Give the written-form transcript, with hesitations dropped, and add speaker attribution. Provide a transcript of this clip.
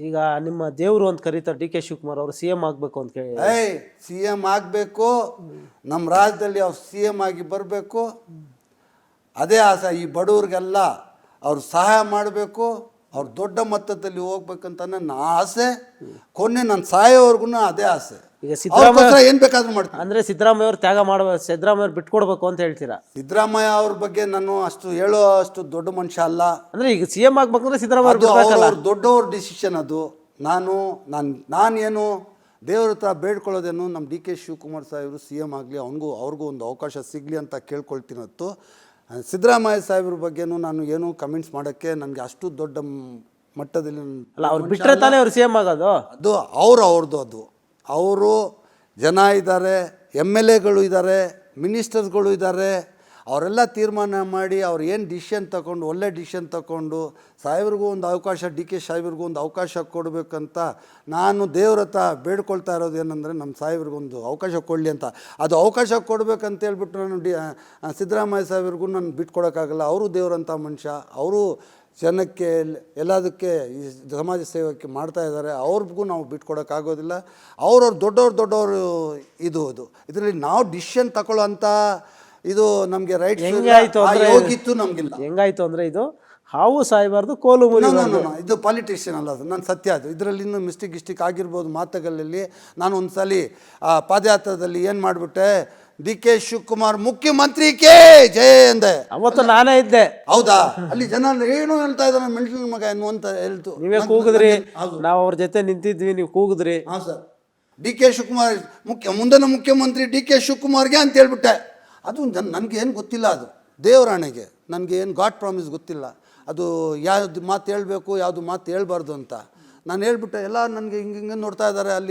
Speaker 1: ಈಗ ನಿಮ್ಮ ದೇವರು ಅಂತ ಕರೀತಾರೆ ಡಿ ಕೆ ಶಿವಕುಮಾರ್ ಅವರು CM ಆಗಬೇಕು ಅಂತ ಕೇಳಿ.
Speaker 2: CM ಆಗಬೇಕು, ನಮ್ಮ ರಾಜ್ಯದಲ್ಲಿ ಅವ್ರು CM ಆಗಿ ಬರಬೇಕು, ಅದೇ ಆಸೆ. ಈ ಬಡವ್ರಿಗೆಲ್ಲ ಅವ್ರು ಸಹಾಯ ಮಾಡಬೇಕು, ಅವ್ರು ದೊಡ್ಡ ಮಟ್ಟದಲ್ಲಿ ಹೋಗ್ಬೇಕಂತ ನನ್ನ ಆಸೆ. ಕೊನೆ ನಾನು ಸಾಯೋವರೆಗೂ ಅದೇ ಆಸೆ.
Speaker 1: ಈಗ ಸಿದ್ದರಾಮಯ್ಯ
Speaker 2: ಏನು ಬೇಕಾದ್ರೂ ಮಾಡ್ತೀನಿ.
Speaker 1: ಅಂದರೆ ಸಿದ್ದರಾಮಯ್ಯ ಅವರು ತ್ಯಾಗ ಮಾಡಬೇಕು, ಸಿದ್ದರಾಮಯ್ಯ ಅವ್ರು ಬಿಟ್ಕೊಡ್ಬೇಕು ಅಂತ ಹೇಳ್ತೀರಾ?
Speaker 2: ಸಿದ್ದರಾಮಯ್ಯ ಅವ್ರ ಬಗ್ಗೆ ನಾನು ಅಷ್ಟು ಹೇಳೋ ಅಷ್ಟು ದೊಡ್ಡ ಮನುಷ್ಯ ಅಲ್ಲ.
Speaker 1: ಅಂದರೆ ಈಗ CM ಆಗ್ಬೇಕಂದ್ರೆ ಸಿದ್ದರಾಮಯ್ಯ ಅವ್ರು ಬಿಡ್ಬೇಕಲ್ಲ?
Speaker 2: ಅವ್ರ ದೊಡ್ಡವ್ರ ಡಿಸಿಷನ್ ಅದು. ನಾನೇನು ದೇವ್ರ ಹತ್ರ ಬೇಡ್ಕೊಳ್ಳೋದೇನು, ನಮ್ಮ ಡಿ ಕೆ ಶಿವಕುಮಾರ್ ಸಾಹೇಬರು CM ಆಗಲಿ, ಅವ್ರಿಗೂ ಒಂದು ಅವಕಾಶ ಸಿಗಲಿ ಅಂತ ಕೇಳ್ಕೊಳ್ತೀನಿ ಹೊತ್ತು. ಸಿದ್ದರಾಮಯ್ಯ ಸಾಹೇಬ್ರ ಬಗ್ಗೆನೂ ನಾನು ಏನು ಕಮೆಂಟ್ಸ್ ಮಾಡೋಕ್ಕೆ ನನಗೆ ಅಷ್ಟು ದೊಡ್ಡ ಮಟ್ಟದಲ್ಲಿ
Speaker 1: ಅಲ್ಲ, ಅವ್ರು ಬಿಟ್ಟರೆ ತಾನೇ ಅವ್ರು CM ಆಗೋದು.
Speaker 2: ಅದು ಅವ್ರದ್ದು. ಅದು ಅವರು ಜನ ಇದ್ದಾರೆ, MLAಗಳು ಇದ್ದಾರೆ, ಮಿನಿಸ್ಟರ್ಸ್ಗಳು ಇದ್ದಾರೆ. ಅವರೆಲ್ಲ ತೀರ್ಮಾನ ಮಾಡಿ ಅವ್ರು ಏನು ಡಿಸಿಷನ್ ತಗೊಂಡು, ಒಳ್ಳೆ ಡಿಸಿಷನ್ ತಗೊಂಡು ಸಾಹೇಬ್ರಿಗೂ ಒಂದು ಅವಕಾಶ, ಡಿ ಕೆ ಸಾಹೇಬ್ರಿಗೂ ಒಂದು ಅವಕಾಶ ಕೊಡಬೇಕಂತ ನಾನು ದೇವ್ರ ಹತ್ರ ಬೇಡ್ಕೊಳ್ತಾ ಇರೋದು ಏನಂದರೆ, ನಮ್ಮ ಸಾಹೇಬ್ರಿಗೊಂದು ಅವಕಾಶ ಕೊಡಲಿ ಅಂತ. ಅದು ಅವಕಾಶ ಕೊಡಬೇಕಂತ ಹೇಳ್ಬಿಟ್ಟು ನಾನು ಸಿದ್ದರಾಮಯ್ಯ ಸಾಹೇಬ್ರಿಗೂ ನಾನು ಬಿಟ್ಕೊಡೋಕ್ಕಾಗಲ್ಲ. ಅವರು ದೇವ್ರಂಥ ಮನುಷ್ಯ, ಅವರು ಜನಕ್ಕೆ ಎಲ್ಲದಕ್ಕೆ ಈ ಸಮಾಜ ಸೇವಕ್ಕೆ ಮಾಡ್ತಾ ಇದ್ದಾರೆ. ಅವ್ರಿಗೂ ನಾವು ಬಿಟ್ಕೊಡೋಕ್ಕಾಗೋದಿಲ್ಲ. ಅವ್ರವ್ರು ದೊಡ್ಡವರು ಇದರಲ್ಲಿ ನಾವು ಡಿಸಿಷನ್ ತಗೊಳ್ಳೋ ಅಂಥ ಇದು ನಮಗೆ ರೈಟ್ ಹೋಗಿತ್ತು ನಮಗಿಲ್ಲ.
Speaker 1: ಹೆಂಗಾಯ್ತು ಅಂದರೆ ಇದು ಹಾವು ಸಾಯಬಾರ್ದು ಕೋಲು ಮುರಿಬಾರ್ದು.
Speaker 2: ಇದು ಪಾಲಿಟಿಷಿಯನ್ ಅಲ್ಲ, ಅದು ನನ್ನ ಸತ್ಯ. ಅದು ಇದರಲ್ಲಿ ಇನ್ನೂ ಮಿಸ್ಟೇಕ್ ಆಗಿರ್ಬೋದು ಮಾತುಗಳಲ್ಲಿ. ನಾನು ಒಂದು ಸಲ ಪಾದಯಾತ್ರದಲ್ಲಿ ಏನು ಮಾಡಿಬಿಟ್ಟೆ, ಡಿ ಕೆ ಶಿವಕುಮಾರ್ ಮುಖ್ಯಮಂತ್ರಿಕೆ ಜಯ ಎಂದೆ.
Speaker 1: ಅವತ್ತು ನಾನೇ ಇದ್ದೆ.
Speaker 2: ಹೌದಾ? ಅಲ್ಲಿ ಜನ ಏನು ಹೇಳ್ತಾ ಇದ್ದಾರೆ, ಮೆಂಟಲ್ ಮಗ ಏನು ಅಂತ ಹೇಳ್ತು.
Speaker 1: ನೀವೇ ಕೂಗಿದ್ರಿ, ನಾವು ಅವ್ರ ಜೊತೆ ನಿಂತಿದ್ವಿ, ನೀವು ಕೂಗಿದ್ರಿ.
Speaker 2: ಹಾಂ ಸರ್, ಡಿ ಕೆ ಶಿವಕುಮಾರ್ ಮುಂದಿನ ಮುಖ್ಯಮಂತ್ರಿ ಡಿ ಕೆ ಶಿವಕುಮಾರ್ಗೆ ಅಂತ ಹೇಳ್ಬಿಟ್ಟೆ. ಅದು ನನಗೇನು ಗೊತ್ತಿಲ್ಲ, ಅದು ದೇವರಾಣೆಗೆ ನನಗೇನು ಗಾಡ್ ಪ್ರಾಮಿಸ್ ಗೊತ್ತಿಲ್ಲ. ಅದು ಯಾವ್ದು ಮಾತು ಹೇಳಬೇಕು, ಯಾವುದು ಮಾತು ಹೇಳ್ಬಾರ್ದು ಅಂತ ನಾನು ಹೇಳ್ಬಿಟ್ಟೆ. ಎಲ್ಲ ನನಗೆ ಹಿಂಗೆ ನೋಡ್ತಾ ಇದ್ದಾರೆ ಅಲ್ಲಿ.